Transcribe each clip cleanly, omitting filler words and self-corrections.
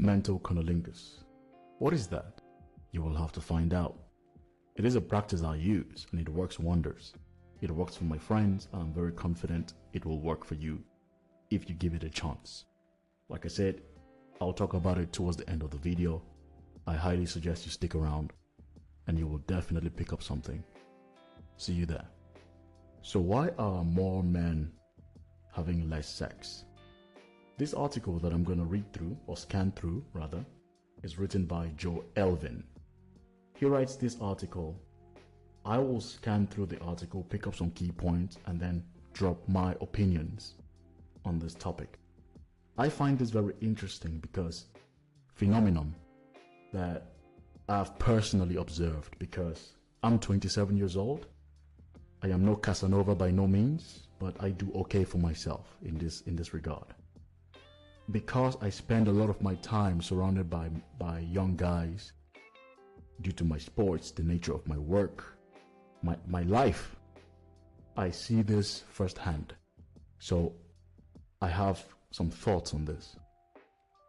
Mental Connellingus. What is that? You will have to find out. It is a practice I use and it works wonders. It works for my friends and I'm very confident it will work for you if you give it a chance. Like I said, I'll talk about it towards the end of the video. I highly suggest you stick around and you will definitely pick up something. See you there. So why are more men having less sex? This article that I'm going to read through, or scan through rather, is written by Joe Elvin. He writes this article. I will scan through the article, pick up some key points, and then drop my opinions on this topic. I find this very interesting because phenomenon that I've personally observed, because I'm 27 years old. I am no Casanova by no means, but I do okay for myself in this regard. Because I spend a lot of my time surrounded by young guys due to my sports, the nature of my work, my life, I see this firsthand. So I have some thoughts on this.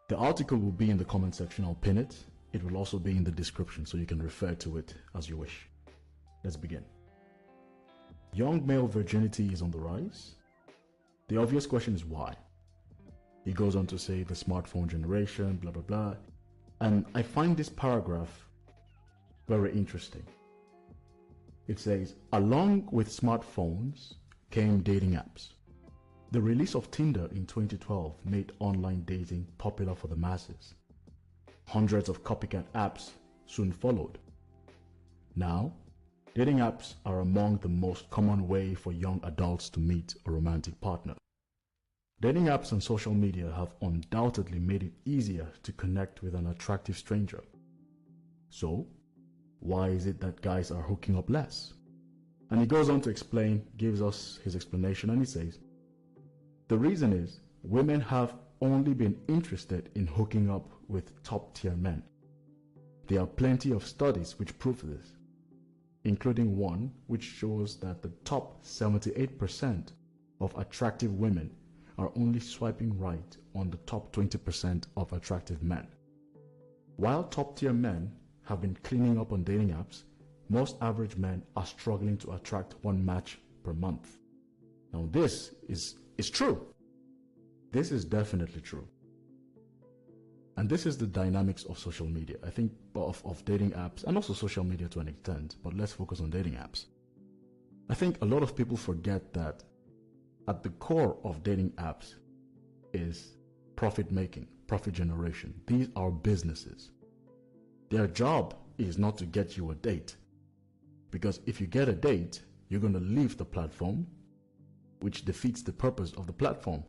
The article will be in the comment section. I'll pin it. It will also be in the description so you can refer to it as you wish. Let's begin. Young male virginity is on the rise. The obvious question is why? He goes on to say the smartphone generation, blah, blah, blah. And I find this paragraph very interesting. It says, along with smartphones came dating apps. The release of Tinder in 2012 made online dating popular for the masses. Hundreds of copycat apps soon followed. Now, dating apps are among the most common way for young adults to meet a romantic partner. Dating apps and social media have undoubtedly made it easier to connect with an attractive stranger. So, why is it that guys are hooking up less? And he goes on to explain, gives us his explanation, and he says, the reason is women have only been interested in hooking up with top-tier men. There are plenty of studies which prove this, including one which shows that the top 78% of attractive women are only swiping right on the top 20% of attractive men. While top-tier men have been cleaning up on dating apps, most average men are struggling to attract one match per month. Now this is true. This is definitely true. And this is the dynamics of social media. I think of dating apps and also social media to an extent, but let's focus on dating apps. I think a lot of people forget that at the core of dating apps is profit making, profit generation. These are businesses. Their job is not to get you a date, because if you get a date, you're going to leave the platform, which defeats the purpose of the platform.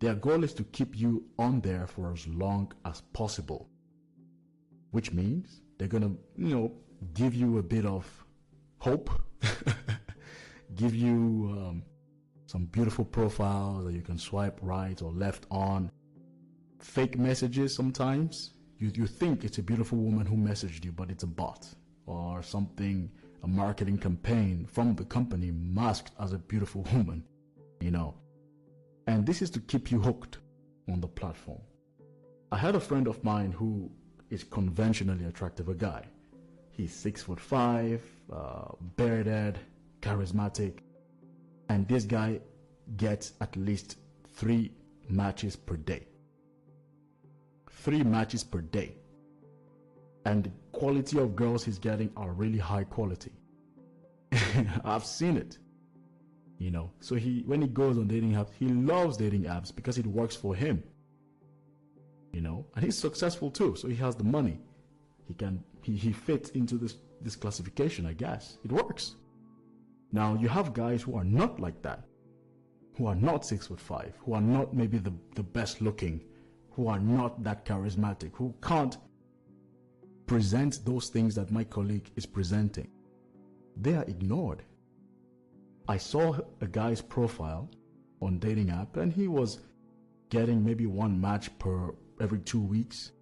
Their goal is to keep you on there for as long as possible, which means they're going to, give you a bit of hope, give you some beautiful profiles that you can swipe right or left on, fake messages sometimes. You think it's a beautiful woman who messaged you, but it's a bot or something, a marketing campaign from the company masked as a beautiful woman, And this is to keep you hooked on the platform. I had a friend of mine who is conventionally attractive, a guy. He's 6'5", bearded, charismatic, and this guy gets at least 3 matches per day. 3 matches per day. And the quality of girls he's getting are really high quality. I've seen it. So when he goes on dating apps, he loves dating apps because it works for him. And he's successful too, so he has the money. He fits into this classification, I guess. It works. Now you have guys who are not like that, who are not 6'5", who are not maybe the best looking, who are not that charismatic, who can't present those things that my colleague is presenting. They are ignored. I saw a guy's profile on dating app and he was getting maybe 1 match every 2 weeks,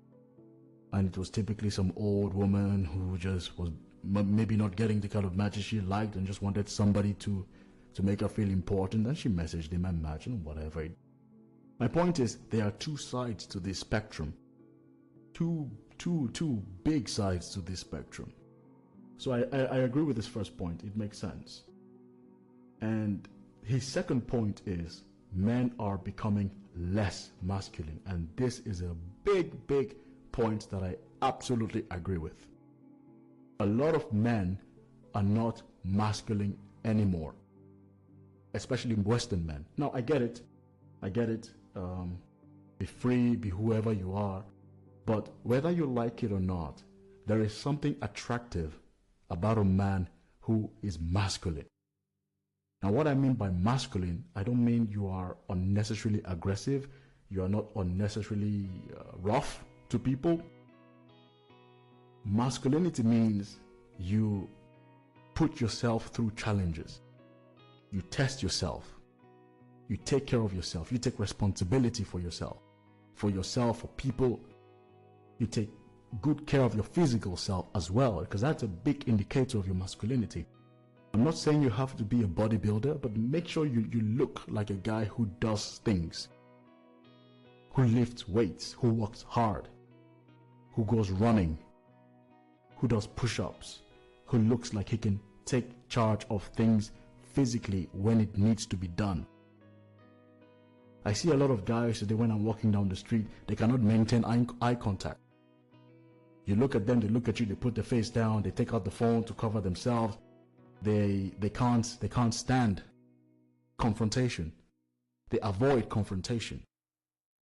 and it was typically some old woman who just was maybe not getting the kind of matches she liked and just wanted somebody to make her feel important, and she messaged him and matched and whatever. My point is, there are two sides to this spectrum. Two big sides to this spectrum. So I agree with his first point. It makes sense. And his second point is, men are becoming less masculine. And this is a big point that I absolutely agree with. A lot of men are not masculine anymore, especially Western men. Now, I get it. Be free, be whoever you are. But whether you like it or not, there is something attractive about a man who is masculine. Now, what I mean by masculine, I don't mean you are unnecessarily aggressive, you are not unnecessarily rough to people. Masculinity means you put yourself through challenges. You test yourself. You take care of yourself. You take responsibility for yourself, for people. You take good care of your physical self as well, because that's a big indicator of your masculinity. I'm not saying you have to be a bodybuilder, but make sure you look like a guy who does things, who lifts weights, who works hard, who goes running, who does push-ups, who looks like he can take charge of things physically when it needs to be done. I see a lot of guys today when I'm walking down the street, they cannot maintain eye contact. You look at them, they look at you, they put their face down, they take out the phone to cover themselves. They can't stand confrontation. They avoid confrontation.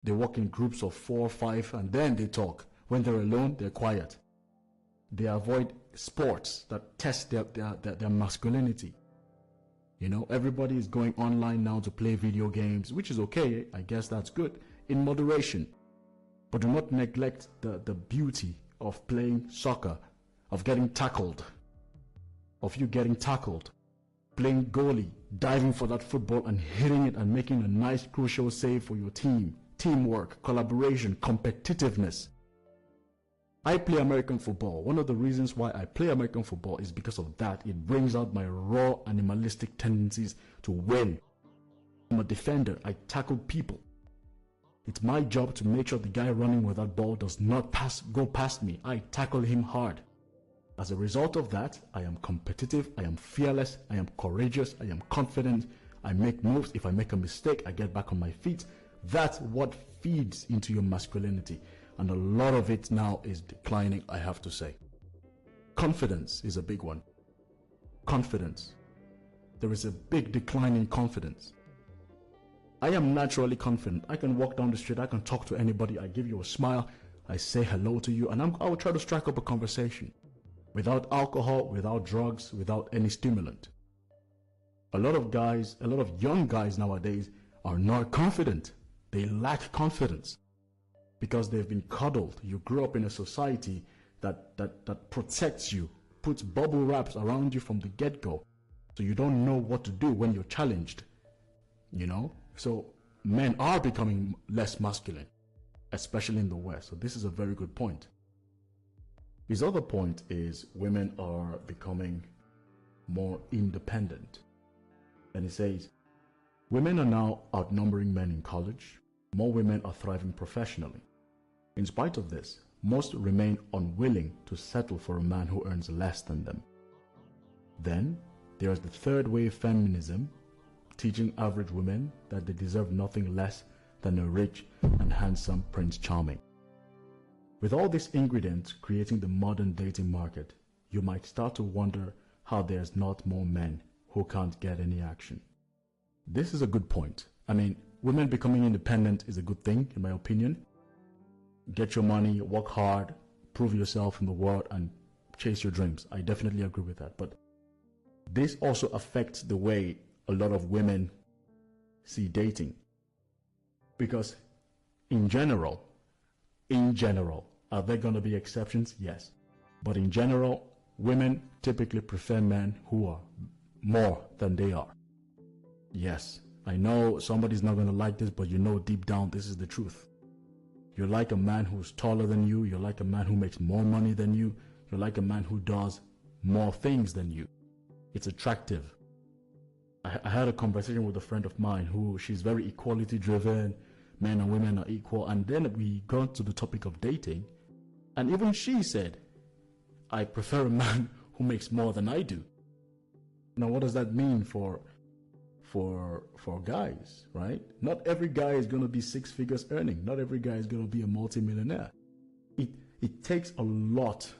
They walk in groups of 4 or 5 and then they talk. When they're alone, they're quiet. They avoid sports that test their masculinity. You know, everybody is going online now to play video games, which is okay. I guess that's good in moderation. But do not neglect the beauty of playing soccer, of getting tackled, playing goalie, diving for that football and hitting it and making a nice crucial save for your team. Teamwork, collaboration, competitiveness. I play American football. One of the reasons why I play American football is because of that. It brings out my raw animalistic tendencies to win. I'm a defender. I tackle people. It's my job to make sure the guy running with that ball does not go past me. I tackle him hard. As a result of that, I am competitive, I am fearless, I am courageous, I am confident, I make moves. If I make a mistake, I get back on my feet. That's what feeds into your masculinity. And a lot of it now is declining, I have to say. Confidence is a big one. Confidence. There is a big decline in confidence. I am naturally confident. I can walk down the street, I can talk to anybody, I give you a smile, I say hello to you, and I will try to strike up a conversation. Without alcohol, without drugs, without any stimulant. A lot of young guys nowadays are not confident. They lack confidence because they've been coddled. You grew up in a society that protects you, puts bubble wraps around you from the get-go, so you don't know what to do when you're challenged. You know? So men are becoming less masculine, especially in the West. So this is a very good point. His other point is women are becoming more independent. And he says, women are now outnumbering men in college. More women are thriving professionally. In spite of this, most remain unwilling to settle for a man who earns less than them. Then, there is the third wave feminism, teaching average women that they deserve nothing less than a rich and handsome Prince Charming. With all these ingredients creating the modern dating market, you might start to wonder how there's not more men who can't get any action. This is a good point. I mean, women becoming independent is a good thing, in my opinion. Get your money, work hard, prove yourself in the world, and chase your dreams. I definitely agree with that. But this also affects the way a lot of women see dating. Because in general, are there going to be exceptions? Yes. But in general, women typically prefer men who are more than they are. Yes, I know somebody's not going to like this, but you know deep down this is the truth. You like a man who's taller than you, you like a man who makes more money than you, you like a man who does more things than you. It's attractive. I had a conversation with a friend of mine who, she's very equality driven, men and women are equal. And then we got to the topic of dating, and even she said, I prefer a man who makes more than I do. Now, what does that mean for guys, right? Not every guy is going to be six figures earning. Not every guy is going to be a multimillionaire. It takes a lot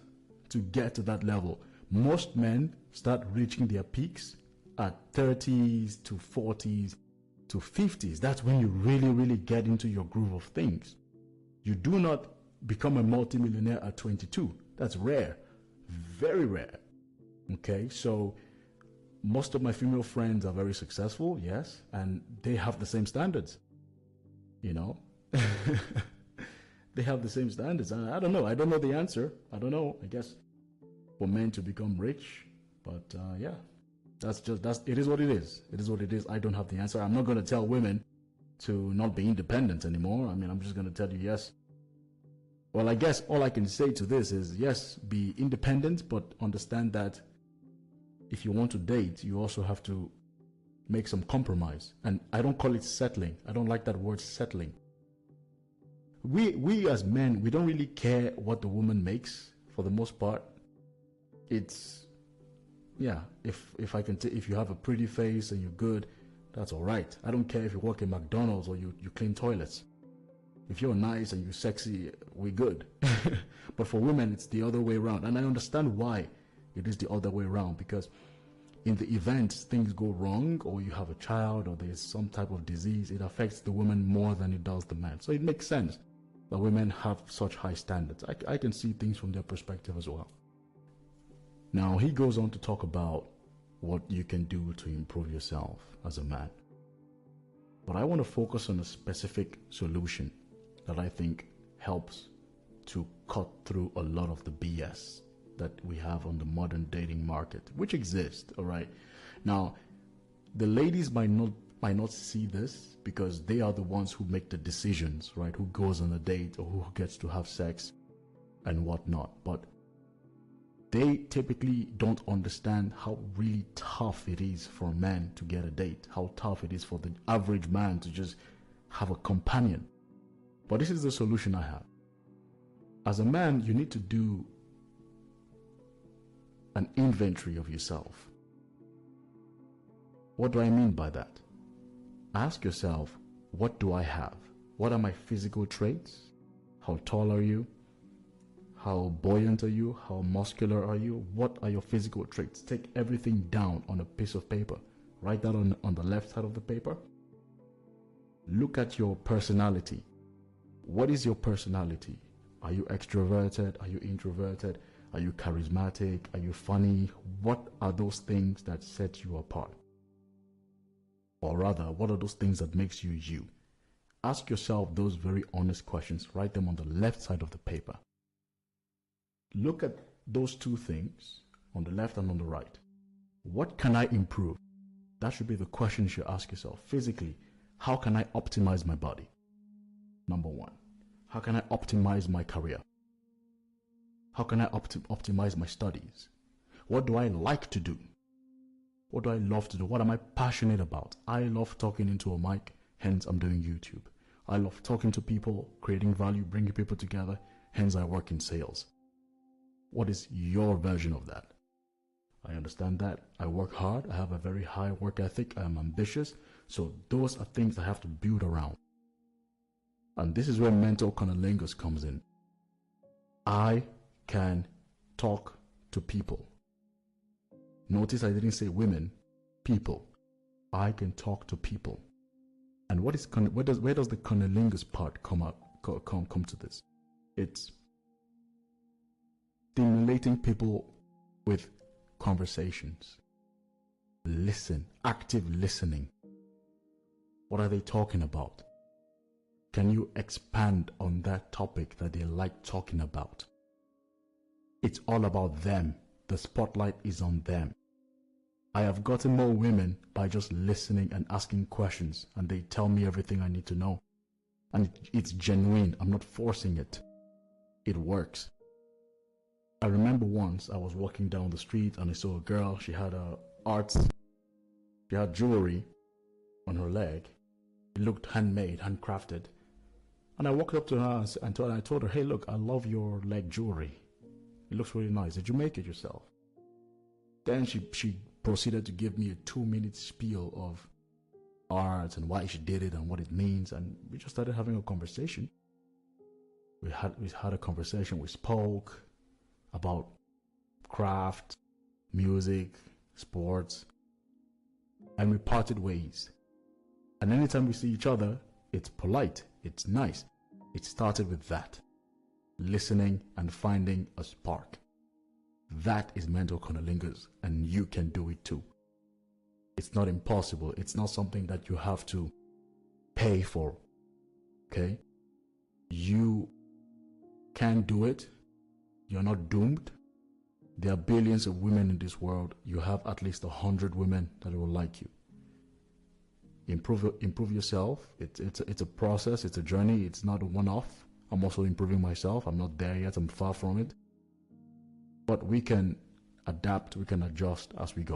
to get to that level. Most men start reaching their peaks at 30s to 40s to 50s. That's when you really, really get into your groove of things. You do not become a multimillionaire at 22. That's rare. Very rare. Okay, so most of my female friends are very successful, yes, and they have the same standards. You know? They have the same standards. I don't know. I don't know the answer. I don't know. I guess for men to become rich. But yeah, it is what it is. It is what it is. I don't have the answer. I'm not going to tell women to not be independent anymore. I mean, I'm just going to tell you yes. Well, I guess all I can say to this is yes, be independent, but understand that if you want to date, you also have to make some compromise. And I don't call it settling. I don't like that word settling. We as men, we don't really care what the woman makes for the most part. It's, yeah, if you have a pretty face and you're good, that's all right. I don't care if you work in McDonald's or you clean toilets. If you're nice and you're sexy, we're good. But for women, it's the other way around. And I understand why it is the other way around, because in the event things go wrong, or you have a child, or there's some type of disease, it affects the woman more than it does the man. So it makes sense that women have such high standards. I can see things from their perspective as well. Now, he goes on to talk about what you can do to improve yourself as a man. But I want to focus on a specific solution that I think helps to cut through a lot of the BS that we have on the modern dating market, which exists, all right? Now, the ladies might not see this because they are the ones who make the decisions, right? Who goes on a date or who gets to have sex and whatnot. But they typically don't understand how really tough it is for a man to get a date, how tough it is for the average man to just have a companion. But this is the solution I have. As a man, you need to do an inventory of yourself. What do I mean by that? Ask yourself, what do I have? What are my physical traits? How tall are you? How buoyant are you? How muscular are you? What are your physical traits? Take everything down on a piece of paper. Write that on the left side of the paper. Look at your personality. What is your personality? Are you extroverted? Are you introverted? Are you charismatic? Are you funny? What are those things that set you apart? Or rather, what are those things that makes you you? Ask yourself those very honest questions. Write them on the left side of the paper. Look at those two things on the left and on the right. What can I improve? That should be the question you should ask yourself. Physically, how can I optimize my body? Number one. How can I optimize my career? How can I optimize my studies? What do I like to do? What do I love to do? What am I passionate about? I love talking into a mic, hence I'm doing YouTube. I love talking to people, creating value, bringing people together, hence I work in sales. What is your version of that? I understand that. I work hard. I have a very high work ethic. I am ambitious. So those are things I have to build around. And this is where mental conilingus comes in. I can talk to people. Notice I didn't say women, people. I can talk to people. And where does the conilingus part come to this? It's stimulating people with conversations. Listen, active listening. What are they talking about? Can you expand on that topic that they like talking about? It's all about them. The spotlight is on them. I have gotten more women by just listening and asking questions, and they tell me everything I need to know. And it's genuine. I'm not forcing it. It works. I remember once I was walking down the street and I saw a girl. She had she had jewelry on her leg. It looked handmade, handcrafted. And I walked up to her and I told her, hey, look, I love your leg jewelry. It looks really nice. Did you make it yourself? Then she proceeded to give me a 2-minute spiel of art and why she did it and what it means. And we just started having a conversation. We had a conversation. We spoke about craft, music, sports, and we parted ways. And anytime we see each other, it's polite, it's nice. It started with that. Listening and finding a spark. That is mental conilingus, and you can do it too. It's not impossible. It's not something that you have to pay for. Okay? You can do it. You're not doomed. There are billions of women in this world. You have at least 100 women that will like you. Improve yourself. It's a process. It's a journey. It's not a one-off. I'm also improving myself. I'm not there yet. I'm far from it. But we can adapt. We can adjust as we go.